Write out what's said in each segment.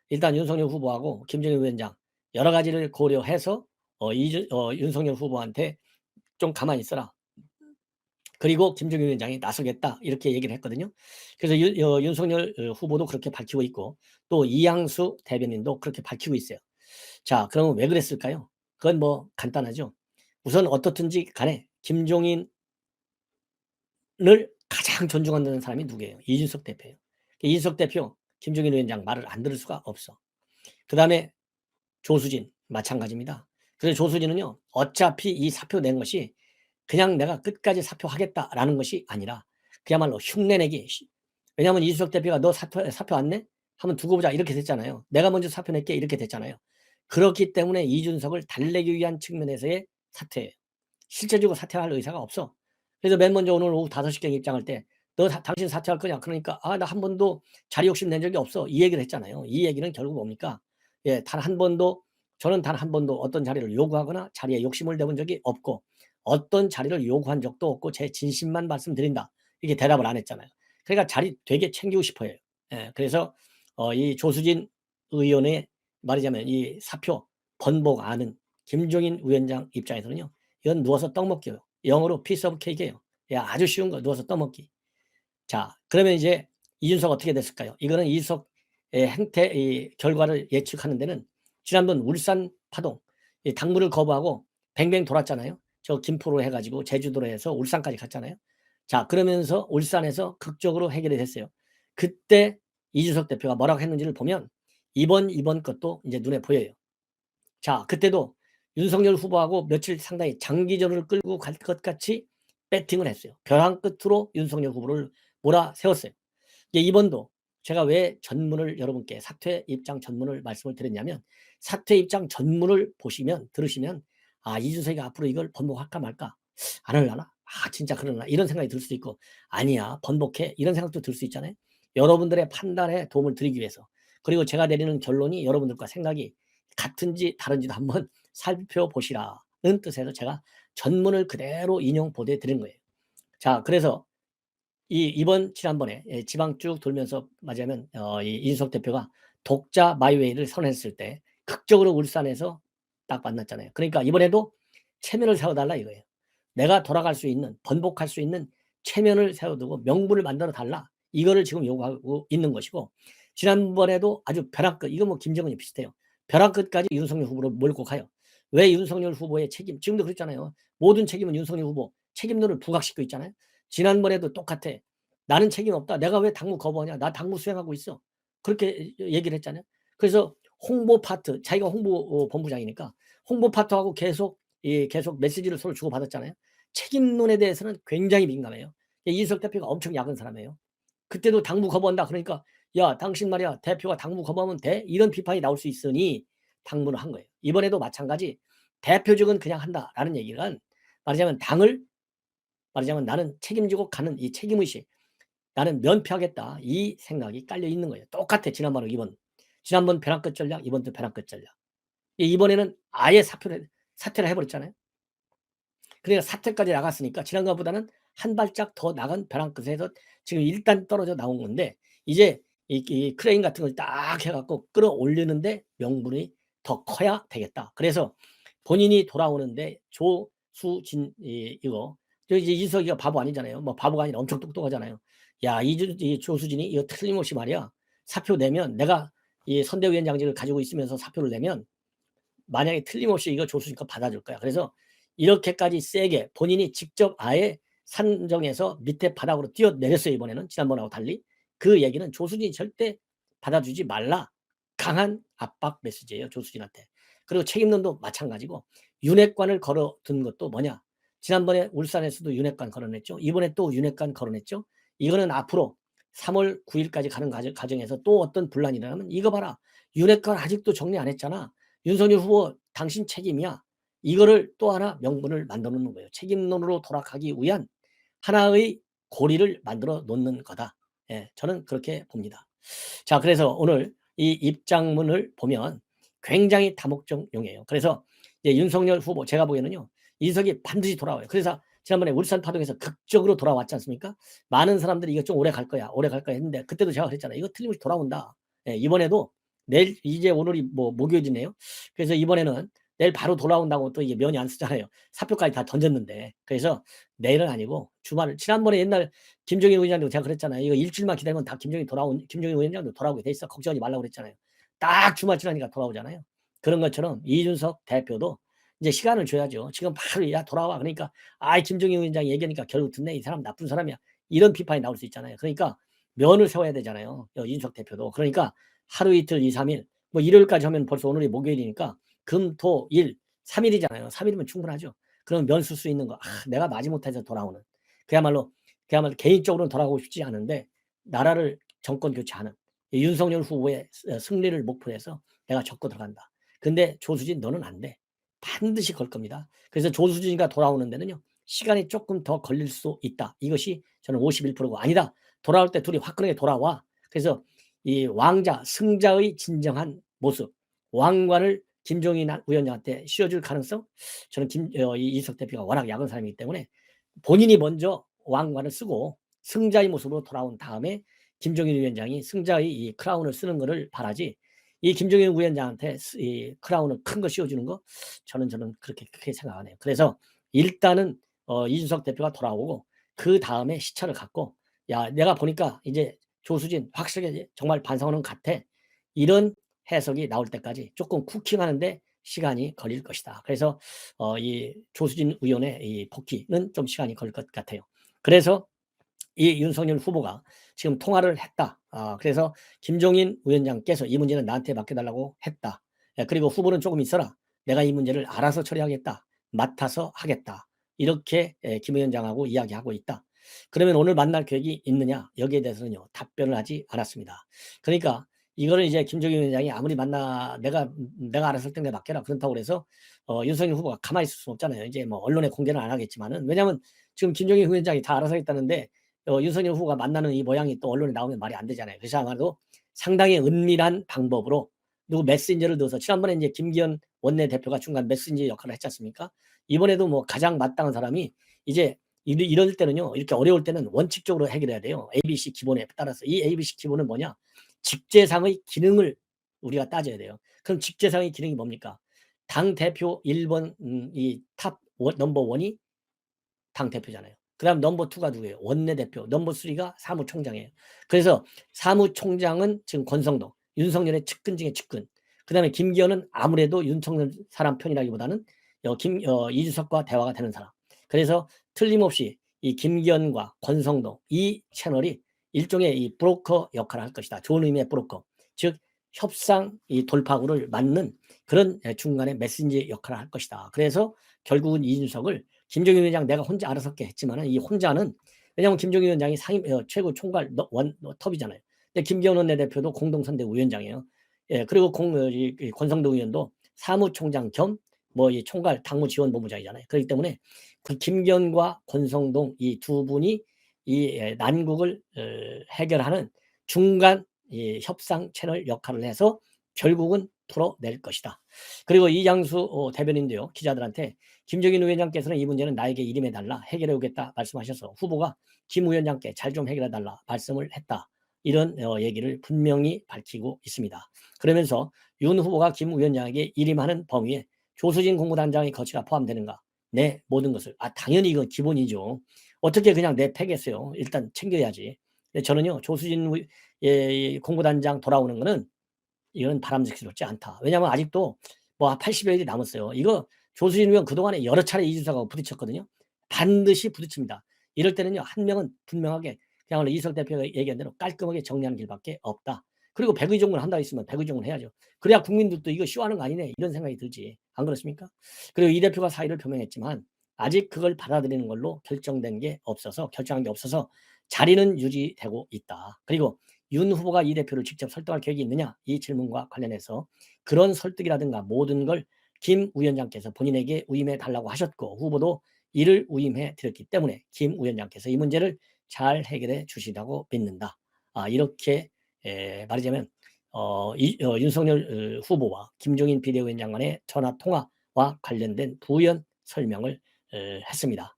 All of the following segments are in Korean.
일단 윤석열 후보하고 김정인 위원장 여러 가지를 고려해서 윤석열 후보한테 좀 가만히 있어라. 그리고 김정인 위원장이 나서겠다 이렇게 얘기를 했거든요. 그래서 윤석열 후보도 그렇게 밝히고 있고 또 이양수 대변인도 그렇게 밝히고 있어요. 자, 그러면 왜 그랬을까요? 그건 뭐 간단하죠. 우선 어떻든지 간에 김종인을 가장 존중한다는 사람이 누구예요? 이준석 대표예요. 이준석 대표, 김종인 위원장 말을 안 들을 수가 없어. 그다음에 조수진 마찬가지입니다. 그래서 조수진은요, 어차피 이 사표 낸 것이 그냥 내가 끝까지 사표하겠다라는 것이 아니라 그야말로 흉내내기. 왜냐하면 이준석 대표가 너 사표 안 내? 한번 두고 보자 이렇게 됐잖아요. 내가 먼저 사표 낼게 이렇게 됐잖아요. 그렇기 때문에 이준석을 달래기 위한 측면에서의 사퇴예요. 실제적으로 사퇴할 의사가 없어. 그래서 맨 먼저 오늘 오후 5시경에 입장할 때 너 당신 사퇴할 거냐? 그러니까 나 한 번도 자리 욕심 낸 적이 없어. 이 얘기를 했잖아요. 이 얘기는 결국 뭡니까? 예, 단 한 번도 저는 단 한 번도 어떤 자리를 요구하거나 자리에 욕심을 내본 적이 없고 어떤 자리를 요구한 적도 없고 제 진심만 말씀드린다. 이렇게 대답을 안 했잖아요. 그러니까 자리 되게 챙기고 싶어 해요. 예, 그래서 이 조수진 의원의 말하자면 이 사표 번복안은 김종인 위원장 입장에서는요. 이건 누워서 떡 먹기요. 영어로 피스 오브 케이크예요. 야, 아주 쉬운 거 누워서 떡 먹기. 자, 그러면 이제 이준석 어떻게 됐을까요? 이거는 이준석의 행태 이 결과를 예측하는 데는 지난번 울산 파동 이 당무를 거부하고 뱅뱅 돌았잖아요. 저 김포로 해 가지고 제주도로 해서 울산까지 갔잖아요. 자, 그러면서 울산에서 극적으로 해결이 됐어요. 그때 이준석 대표가 뭐라고 했는지를 보면 이번 것도 이제 눈에 보여요. 자, 그때도 윤석열 후보하고 며칠 상당히 장기전을 끌고 갈 것 같이 배팅을 했어요. 벼랑 끝으로 윤석열 후보를 몰아세웠어요. 이번도 제가 왜 전문을 여러분께 사퇴 입장 전문을 말씀을 드렸냐면 사퇴 입장 전문을 들으시면 이준석이 앞으로 이걸 번복할까 말까 안 하려나? 진짜 그러나? 이런 생각이 들 수도 있고 아니야 번복해 이런 생각도 들 수 있잖아요. 여러분들의 판단에 도움을 드리기 위해서 그리고 제가 내리는 결론이 여러분들과 생각이 같은지 다른지도 한번 살펴보시라는 뜻에서 제가 전문을 그대로 인용 보도해 드린 거예요. 자, 그래서 이번 지난번에 지방 쭉 돌면서 맞으면 이 이준석 대표가 독자 마이웨이를 선언했을 때 극적으로 울산에서 딱 만났잖아요. 그러니까 이번에도 체면을 세워달라 이거예요. 내가 돌아갈 수 있는 번복할 수 있는 체면을 세워두고 명분을 만들어 달라. 이거를 지금 요구하고 있는 것이고 지난번에도 아주 벼랑 끝 이거 뭐 김정은이 비슷해요. 벼랑 끝까지 윤석열 후보로 몰고 가요. 왜 윤석열 후보의 책임 지금도 그랬잖아요. 모든 책임은 윤석열 후보 책임론을 부각시키고 있잖아요. 지난번에도 똑같아. 나는 책임 없다. 내가 왜 당무 거부하냐. 나 당무 수행하고 있어. 그렇게 얘기를 했잖아요. 그래서 홍보 파트 자기가 홍보 본부장이니까 홍보 파트하고 계속 메시지를 서로 주고받았잖아요. 책임론에 대해서는 굉장히 민감해요. 이준석 대표가 엄청 약은 사람이에요. 그때도 당무 거부한다 그러니까 야 당신 말이야 대표가 당무 거부하면 돼? 이런 비판이 나올 수 있으니 당무를 한 거예요. 이번에도 마찬가지 대표직은 그냥 한다라는 얘기는 말하자면 당을 말하자면 나는 책임지고 가는 이 책임의식 나는 면피하겠다 이 생각이 깔려 있는 거예요. 똑같아 지난번하고 이번. 지난번 벼랑 끝 전략 이번도 벼랑 끝 전략. 이번에는 아예 사퇴를 해버렸잖아요. 그러니까 사퇴까지 나갔으니까 지난번보다는 한 발짝 더 나간 벼랑 끝에서 지금 일단 떨어져 나온 건데 이제 이 크레인 같은 걸 딱 해갖고 끌어올리는데 명분이 더 커야 되겠다. 그래서 본인이 돌아오는데 조수진 이거 이제 이준석이가 바보 아니잖아요. 뭐 바보가 아니라 엄청 똑똑하잖아요. 야, 이 조수진이 이거 틀림없이 말이야. 사표 내면 내가 이 선대위원장직을 가지고 있으면서 사표를 내면 만약에 틀림없이 이거 조수진 거 받아줄 거야. 그래서 이렇게까지 세게 본인이 직접 아예 산정해서 밑에 바닥으로 뛰어내렸어요. 이번에는 지난번하고 달리. 그 얘기는 조수진이 절대 받아주지 말라. 강한 압박 메시지예요. 조수진한테. 그리고 책임론도 마찬가지고 윤핵관을 걸어둔 것도 뭐냐. 지난번에 울산에서도 윤핵관 걸어냈죠. 이번에 또 윤핵관 걸어냈죠. 이거는 앞으로 3월 9일까지 가는 과정에서 또 어떤 분란이 일어나면 이거 봐라. 윤핵관 아직도 정리 안 했잖아. 윤석열 후보 당신 책임이야. 이거를 또 하나 명분을 만들어 놓는 거예요. 책임론으로 돌아가기 위한 하나의 고리를 만들어 놓는 거다. 예, 저는 그렇게 봅니다. 자, 그래서 오늘 이 입장문을 보면 굉장히 다목적용이에요. 그래서 이제 윤석열 후보 제가 보기에는요. 이석이 반드시 돌아와요. 그래서 지난번에 울산 파동에서 극적으로 돌아왔지 않습니까? 많은 사람들이 이거 좀 오래 갈 거야. 오래 갈 거야 했는데 그때도 제가 그랬잖아요. 이거 틀림없이 돌아온다. 예, 이번에도 내일 이제 오늘이 뭐 목요일이네요. 그래서 이번에는 내일 바로 돌아온다고 또 이게 면이 안 쓰잖아요. 사표까지 다 던졌는데. 그래서 내일은 아니고 주말을 지난번에 옛날 김종인 위원장도 제가 그랬잖아요. 이거 일주일만 기다리면 다 김종인 위원장도 돌아오게 돼 있어. 걱정하지 말라고 그랬잖아요. 딱 주말 지나니까 돌아오잖아요. 그런 것처럼 이준석 대표도 이제 시간을 줘야죠. 지금 바로 야 돌아와. 그러니까 아이 김종인 위원장이 얘기하니까 결국 듣네. 이 사람 나쁜 사람이야. 이런 비판이 나올 수 있잖아요. 그러니까 면을 세워야 되잖아요. 이준석 대표도. 그러니까 하루 이틀 2, 3일 뭐 일요일까지 하면 벌써 오늘이 목요일이니까 금, 토, 일 3일이잖아요. 3일이면 충분하죠. 그럼 면 쓸 수 있는 거 내가 마지못해서 돌아오는 그야말로 개인적으로는 돌아가고 싶지 않은데 나라를 정권 교체하는 윤석열 후보의 승리를 목표로 해서 내가 적고 들어간다. 근데 조수진 너는 안 돼. 반드시 걸 겁니다. 그래서 조수진이가 돌아오는 데는요. 시간이 조금 더 걸릴 수 있다. 이것이 저는 51%고 아니다. 돌아올 때 둘이 화끈하게 돌아와. 그래서 이 왕자, 승자의 진정한 모습, 왕관을 김종인 위원장한테 씌워줄 가능성? 저는 이준석 대표가 워낙 약한 사람이기 때문에 본인이 먼저 왕관을 쓰고 승자의 모습으로 돌아온 다음에 김종인 위원장이 승자의 이 크라운을 쓰는 것을 바라지 이 김종인 위원장한테 이 크라운을 큰 거 씌워주는 거 저는 그렇게 생각 안 해요. 그래서 일단은 이준석 대표가 돌아오고 그 다음에 시차를 갖고 야 내가 보니까 이제 조수진 확실하게 정말 반성하는 것 같아. 이런 해석이 나올 때까지 조금 쿠킹하는데 시간이 걸릴 것이다. 그래서 이 조수진 의원의 이 복귀는 좀 시간이 걸릴 것 같아요. 그래서 이 윤석열 후보가 지금 통화를 했다. 그래서 김종인 위원장께서 이 문제는 나한테 맡겨달라고 했다. 그리고 후보는 조금 있어라. 내가 이 문제를 알아서 처리하겠다. 맡아서 하겠다. 이렇게 김 위원장하고 이야기하고 있다. 그러면 오늘 만날 계획이 있느냐? 여기에 대해서는요. 답변을 하지 않았습니다. 그러니까 이거를 이제 김종인 위원장이 아무리 내가 알아서 할 때 내가 맡겨라. 그렇다고 그래서 윤석열 후보가 가만히 있을 수는 없잖아요. 이제 뭐 언론에 공개는 안 하겠지만은 왜냐하면 지금 김종인 위원장이 다 알아서 했다는데 윤석열 후보가 만나는 이 모양이 또 언론에 나오면 말이 안 되잖아요. 그래서 아마도 상당히 은밀한 방법으로 누구 메신저를 넣어서 지난번에 이제 김기현 원내대표가 중간 메신저 역할을 했지 않습니까? 이번에도 뭐 가장 마땅한 사람이 이제 이럴 때는요. 이렇게 어려울 때는 원칙적으로 해결해야 돼요. ABC 기본에 따라서. 이 ABC 기본은 뭐냐? 직제상의 기능을 우리가 따져야 돼요. 그럼 직제상의 기능이 뭡니까? 당대표 1번 이 탑 넘버 원이 당대표잖아요. 그다음 넘버 2가 누구예요? 원내대표. 넘버 3가 사무총장이에요. 그래서 사무총장은 지금 권성동, 윤석열의 측근 중에 측근. 그다음에 김기현은 아무래도 윤석열 사람 편이라기보다는 이준석과 대화가 되는 사람. 그래서 틀림없이 이 김기현과 권성동 이 채널이 일종의 이 브로커 역할을 할 것이다. 좋은 의미의 브로커. 즉 협상 이 돌파구를 맞는 그런 중간에 메신저 역할을 할 것이다. 그래서 결국은 이준석을 김종인 위원장 내가 혼자 알아서 할게 했지만은 이 혼자는 왜냐하면 김종인 위원장이 최고 총괄 톱이잖아요. 근데 김기현 원내대표도 공동선대 위원장이에요. 예, 그리고 권성동 의원도 사무총장 겸 뭐 이 총괄 당무지원본부장이잖아요. 그렇기 때문에 그 김기현과 권성동 이 두 분이 이 난국을 해결하는 중간 이 협상 채널 역할을 해서 결국은 풀어낼 것이다. 그리고 이장수 대변인도요 기자들한테 김종인 위원장께서는 이 문제는 나에게 일임해달라 해결해 오겠다 말씀하셔서 후보가 김 위원장께 잘 좀 해결해달라 말씀을 했다. 이런 얘기를 분명히 밝히고 있습니다. 그러면서 윤 후보가 김 위원장에게 일임하는 범위에 조수진 공보단장의 거취가 포함되는가? 네, 모든 것을. 당연히 이건 기본이죠. 어떻게 그냥 내패겠어요. 일단 챙겨야지. 저는요 조수진 공보단장 돌아오는 거는 이건 바람직스럽지 않다. 왜냐하면 아직도 뭐 80여일이 남았어요. 이거 조수진 의원 그동안에 여러 차례 이준석하고 부딪혔거든요. 반드시 부딪힙니다. 이럴 때는요 한 명은 분명하게 그냥 이석 대표가 얘기한 대로 깔끔하게 정리하는 길밖에 없다. 그리고 백의종군 한다고 했으면 백의종군 해야죠. 그래야 국민들도 이거 쉬워하는 거 아니네 이런 생각이 들지. 안 그렇습니까? 그리고 이 대표가 사의를 표명했지만 아직 그걸 받아들이는 걸로 결정한 게 없어서 자리는 유지되고 있다. 그리고 윤 후보가 이 대표를 직접 설득할 계획이 있느냐 이 질문과 관련해서 그런 설득이라든가 모든 걸 김 위원장께서 본인에게 위임해 달라고 하셨고 후보도 이를 위임해 드렸기 때문에 김 위원장께서 이 문제를 잘 해결해 주시라고 믿는다. 이렇게 말하자면 윤석열 후보와 김종인 비대위원장 간의 전화 통화와 관련된 부연 설명을 했습니다.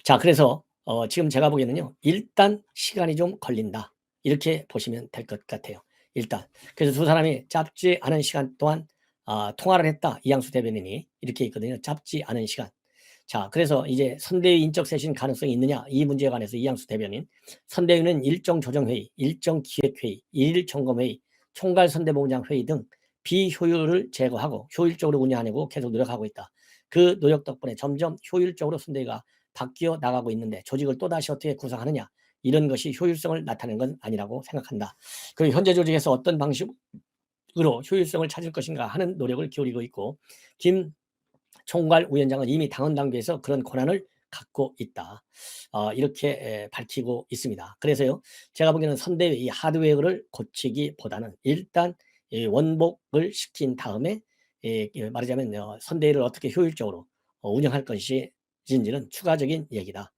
자, 그래서 지금 제가 보기에는요 일단 시간이 좀 걸린다. 이렇게 보시면 될 것 같아요. 일단. 그래서 두 사람이 짧지 않은 시간 동안 통화를 했다. 이양수 대변인이 이렇게 있거든요. 짧지 않은 시간. 자, 그래서 이제 선대위 인적 쇄신 가능성이 있느냐 이 문제에 관해서 이양수 대변인, 선대위는 일정 조정회의, 일정 기획회의, 일일 점검회의, 총괄 선대본부장 회의 등 비효율을 제거하고 효율적으로 운영하려고 계속 노력하고 있다. 그 노력 덕분에 점점 효율적으로 선대위가 바뀌어 나가고 있는데 조직을 또다시 어떻게 구성하느냐 이런 것이 효율성을 나타내는 건 아니라고 생각한다. 그리고 현재 조직에서 어떤 방식으로 효율성을 찾을 것인가 하는 노력을 기울이고 있고, 김 총괄위원장은 이미 당헌 단계에서 그런 권한을 갖고 있다. 이렇게 밝히고 있습니다. 그래서요, 제가 보기에는 선대위 이 하드웨어를 고치기보다는 일단 원복을 시킨 다음에 말하자면 선대위를 어떻게 효율적으로 운영할 것인지는 추가적인 얘기다.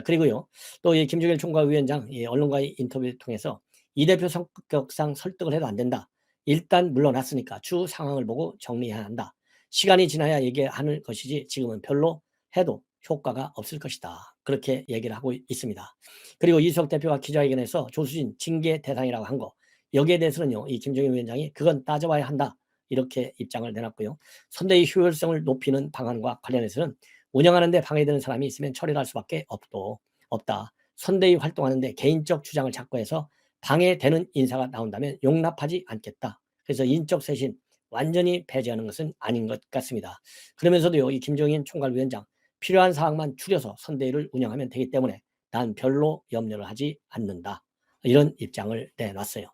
그리고요, 또 이 김종일 총괄위원장 언론과의 인터뷰를 통해서 이 대표 성격상 설득을 해도 안 된다. 일단 물러났으니까 추후 상황을 보고 정리해야 한다. 시간이 지나야 얘기하는 것이지 지금은 별로 해도 효과가 없을 것이다. 그렇게 얘기를 하고 있습니다. 그리고 이수석 대표가 기자회견에서 조수진 징계 대상이라고 한 거, 여기에 대해서는요, 이 김종인 위원장이 그건 따져봐야 한다. 이렇게 입장을 내놨고요. 선대위 효율성을 높이는 방안과 관련해서는 운영하는데 방해되는 사람이 있으면 처리를 할 수밖에 없다. 선대위 활동하는데 개인적 주장을 자꾸 해서 방해되는 인사가 나온다면 용납하지 않겠다. 그래서 인적 쇄신 완전히 배제하는 것은 아닌 것 같습니다. 그러면서도요, 이 김종인 총괄위원장 필요한 사항만 추려서 선대위를 운영하면 되기 때문에 난 별로 염려를 하지 않는다. 이런 입장을 내놨어요.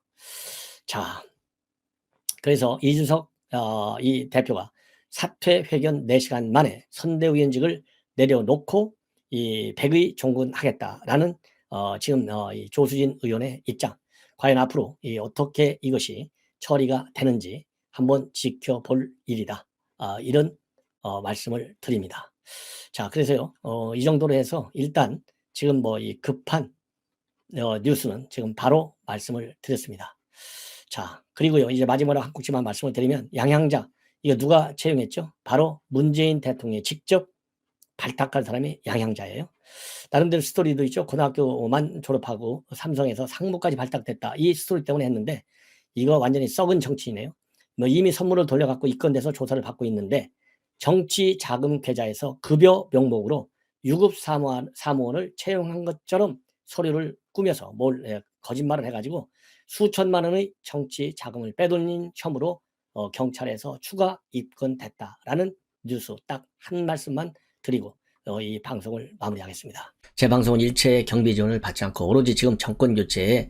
자, 그래서 이준석 이 대표가 사퇴 회견 4시간 만에 선대위원직을 내려놓고 이 백의 종군하겠다라는 지금 이 조수진 의원의 입장, 과연 앞으로 어떻게 이것이 처리가 되는지 한번 지켜볼 일이다. 이런 말씀을 드립니다. 자, 그래서요, 이 정도로 해서 일단 지금 뭐 이 급한 뉴스는 지금 바로 말씀을 드렸습니다. 자, 그리고요, 이제 마지막으로 한 꼭지만 말씀을 드리면, 양향자, 이거 누가 채용했죠? 바로 문재인 대통령이 직접 발탁한 사람이 양향자예요. 나름대로 스토리도 있죠. 고등학교만 졸업하고 삼성에서 상무까지 발탁됐다. 이 스토리 때문에 했는데, 이거 완전히 썩은 정치이네요. 뭐 이미 선물을 돌려갖고 입건돼서 조사를 받고 있는데, 정치 자금 계좌에서 급여 명목으로 유급 사무원을 채용한 것처럼 서류를 꾸며서 거짓말을 해가지고 수천만 원의 정치 자금을 빼돌린 혐의로 경찰에서 추가 입건됐다라는 뉴스 딱 한 말씀만 드리고 이 방송을 마무리하겠습니다. 제 방송은 일체의 경비 지원을 받지 않고 오로지 지금 정권 교체에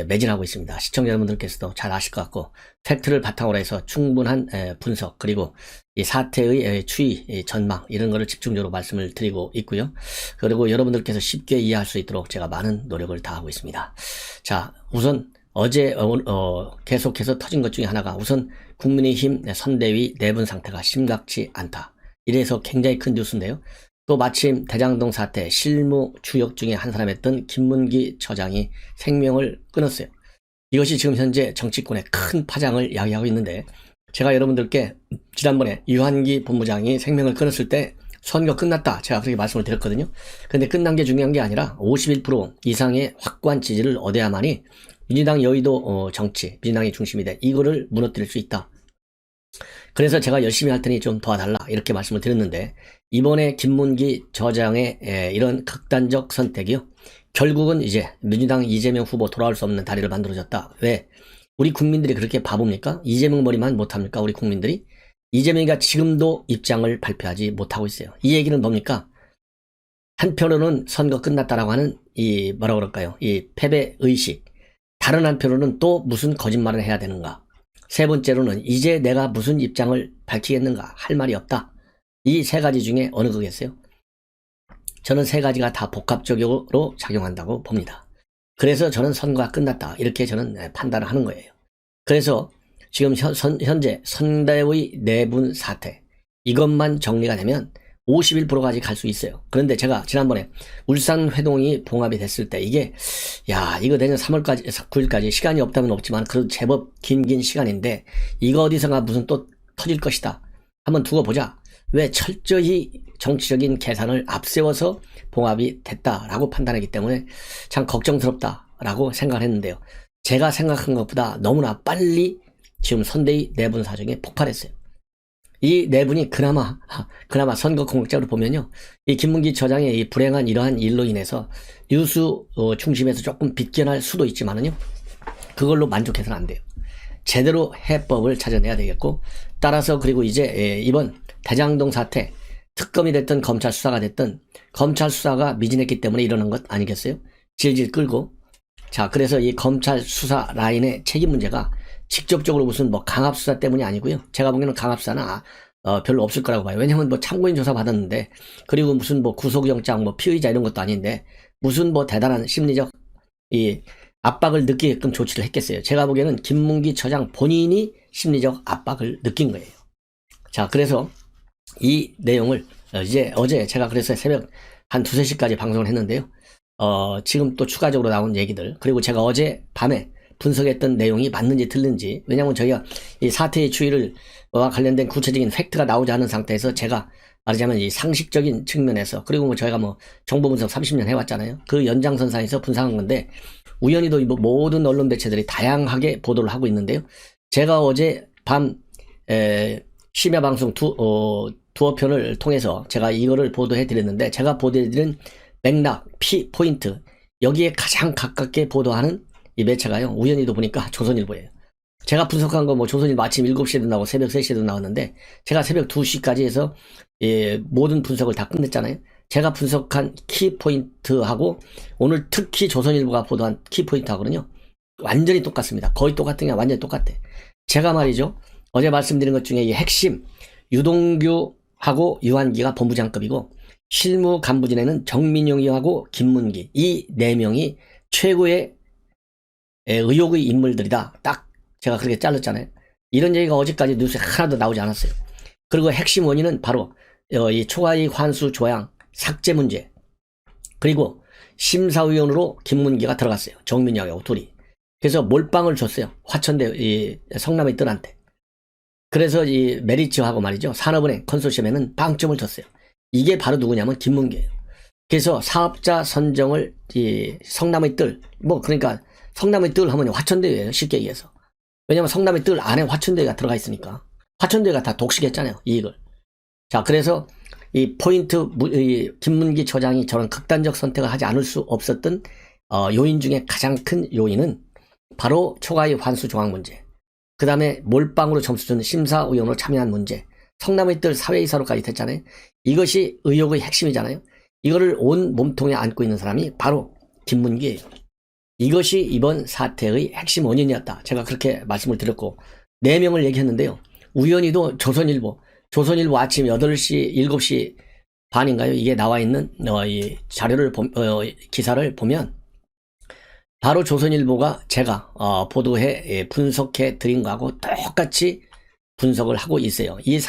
매진하고 있습니다. 시청자 여러분들께서도 잘 아실 것 같고, 팩트를 바탕으로 해서 충분한 분석, 그리고 이 사태의 추이, 전망 이런 거를 집중적으로 말씀을 드리고 있고요. 그리고 여러분들께서 쉽게 이해할 수 있도록 제가 많은 노력을 다하고 있습니다. 자, 우선 어제 계속해서 터진 것 중에 하나가, 우선 국민의힘 선대위 내분 상태가 심각치 않다. 이래서 굉장히 큰 뉴스인데요. 또 마침 대장동 사태 실무 주역 중에 한 사람이었던 김문기 처장이 생명을 끊었어요. 이것이 지금 현재 정치권에 큰 파장을 야기하고 있는데, 제가 여러분들께 지난번에 유한기 본부장이 생명을 끊었을 때 선거 끝났다, 제가 그렇게 말씀을 드렸거든요. 근데 끝난 게 중요한 게 아니라 51% 이상의 확고한 지지를 얻어야만이 민주당 여의도 정치, 민주당이 중심이 돼 이거를 무너뜨릴 수 있다. 그래서 제가 열심히 할 테니 좀 도와달라 이렇게 말씀을 드렸는데, 이번에 김문기 저장의 이런 극단적 선택이요, 결국은 이제 민주당 이재명 후보 돌아올 수 없는 다리를 만들어줬다. 왜? 우리 국민들이 그렇게 바보입니까? 이재명 머리만 못합니까? 우리 국민들이? 이재명이가 지금도 입장을 발표하지 못하고 있어요. 이 얘기는 뭡니까? 한편으로는 선거 끝났다라고 하는 이 뭐라 그럴까요? 이 패배 의식. 다른 한편으로는 또 무슨 거짓말을 해야 되는가? 세 번째로는 이제 내가 무슨 입장을 밝히겠는가? 할 말이 없다. 이 세 가지 중에 어느 거겠어요? 저는 세 가지가 다 복합적으로 작용한다고 봅니다. 그래서 저는 선거가 끝났다, 이렇게 저는 판단을 하는 거예요. 그래서 지금 현재 선대의 내분 사태, 이것만 정리가 되면 51%까지 갈 수 있어요. 그런데 제가 지난번에 울산 회동이 봉합이 됐을 때 이게 이거 내년 3월까지 9일까지 시간이 없다면 없지만 그래도 제법 긴 시간인데 이거 어디선가 무슨 또 터질 것이다, 한번 두고 보자. 왜? 철저히 정치적인 계산을 앞세워서 봉합이 됐다라고 판단하기 때문에 참 걱정스럽다라고 생각을 했는데요. 제가 생각한 것보다 너무나 빨리 지금 선대위 내분 사정에 폭발했어요. 이 내분이 그나마 선거 공격적으로 보면요, 이 김문기 처장의 이 불행한 이러한 일로 인해서 뉴스 중심에서 조금 빗겨날 수도 있지만은요, 그걸로 만족해서는 안 돼요. 제대로 해법을 찾아내야 되겠고, 따라서 그리고 이제 이번 대장동 사태 특검이 됐든 검찰 수사가 됐든 검찰 수사가 미진했기 때문에 이러는 것 아니겠어요? 질질 끌고. 자, 그래서 이 검찰 수사 라인의 책임 문제가 직접적으로 무슨 뭐 강압수사 때문이 아니고요. 제가 보기에는 강압수사는 별로 없을 거라고 봐요. 왜냐면 뭐 참고인 조사 받았는데, 그리고 무슨 뭐 구속영장 뭐 피의자 이런 것도 아닌데 무슨 뭐 대단한 심리적 이 압박을 느끼게끔 조치를 했겠어요. 제가 보기에는 김문기 처장 본인이 심리적 압박을 느낀 거예요. 자, 그래서 이 내용을 이제 어제 제가 그래서 새벽 한 2, 3시까지 방송을 했는데요. 지금 또 추가적으로 나온 얘기들, 그리고 제가 어제 밤에 분석했던 내용이 맞는지 틀린지, 왜냐하면 저희가 이 사태의 추이와 관련된 구체적인 팩트가 나오지 않은 상태에서 제가 말하자면 이 상식적인 측면에서, 그리고 뭐 저희가 뭐 정보 분석 30년 해왔잖아요. 그 연장선상에서 분석한 건데, 우연히도 모든 언론 매체들이 다양하게 보도를 하고 있는데요. 제가 어제 밤 심야 방송 두어 편을 통해서 제가 이거를 보도해 드렸는데, 제가 보도해 드린 맥락, 포인트, 여기에 가장 가깝게 보도하는 이 매체가요, 우연히도 보니까 조선일보예요. 제가 분석한 거 뭐 조선일보 아침 7시에도 나오고 새벽 3시에도 나왔는데, 제가 새벽 2시까지 해서 모든 분석을 다 끝냈잖아요. 제가 분석한 키포인트하고 오늘 특히 조선일보가 보도한 키포인트하고는요, 완전히 똑같습니다. 거의 똑같은 게 완전히 똑같아. 제가 말이죠, 어제 말씀드린 것 중에 이 핵심, 유동규하고 유한기가 본부장급이고, 실무 간부진에는 정민용이하고 김문기, 이 4명이 최고의 의혹의 인물들이다. 딱 제가 그렇게 잘랐잖아요. 이런 얘기가 어제까지 뉴스에 하나도 나오지 않았어요. 그리고 핵심 원인은 바로 이 초과이익 환수 조항 삭제 문제, 그리고 심사위원으로 김문기가 들어갔어요. 정민영하고 둘이. 그래서 몰빵을 줬어요. 화천대 이 성남의 뜰한테. 그래서 이 메리츠하고 말이죠, 산업은행 컨소시엄에는 빵점을 줬어요. 이게 바로 누구냐면 김문기예요. 그래서 사업자 선정을 이 성남의 뜰, 뭐 그러니까 성남의 뜰 하면 화천대유예요, 쉽게 얘기해서. 왜냐면 성남의 뜰 안에 화천대유가 들어가 있으니까. 화천대유가 다 독식했잖아요, 이익을. 자, 그래서 이 포인트, 김문기 처장이 저런 극단적 선택을 하지 않을 수 없었던 요인 중에 가장 큰 요인은 바로 초과이익 환수 조항 문제, 그 다음에 몰빵으로 점수 주는 심사위원으로 참여한 문제, 성남의 뜰 사회이사로까지 됐잖아요. 이것이 의혹의 핵심이잖아요. 이거를 온 몸통에 안고 있는 사람이 바로 김문기예요. 이것이 이번 사태의 핵심 원인이었다. 제가 그렇게 말씀을 드렸고, 4명을 얘기했는데요. 우연히도 조선일보 아침 8시, 7시 반인가요? 이게 나와 있는 이 자료를 기사를 보면 바로 조선일보가 제가 보도해 분석해 드린 거하고 똑같이 분석을 하고 있어요. 이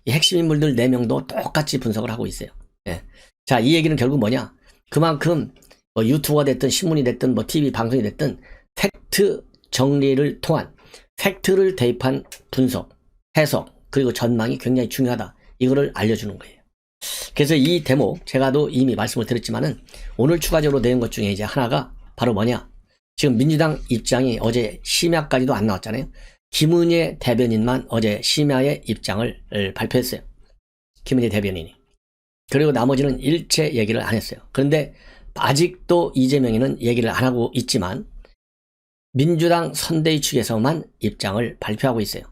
핵심 인물들 4명도 똑같이 분석을 하고 있어요. 예. 자, 이 얘기는 결국 뭐냐? 그만큼 유튜브가 됐든 신문이 됐든 뭐 TV 방송이 됐든 팩트 정리를 통한, 팩트를 대입한 분석, 해석, 그리고 전망이 굉장히 중요하다. 이거를 알려주는 거예요. 그래서 이 대목 제가도 이미 말씀을 드렸지만은 오늘 추가적으로 내은 것 중에 이제 하나가 바로 뭐냐? 지금 민주당 입장이 어제 심야까지도 안 나왔잖아요. 김은혜 대변인만 어제 심야의 입장을 발표했어요. 김은혜 대변인이. 그리고 나머지는 일체 얘기를 안 했어요. 그런데 아직도 이재명이는 얘기를 안 하고 있지만 민주당 선대위 측에서만 입장을 발표하고 있어요.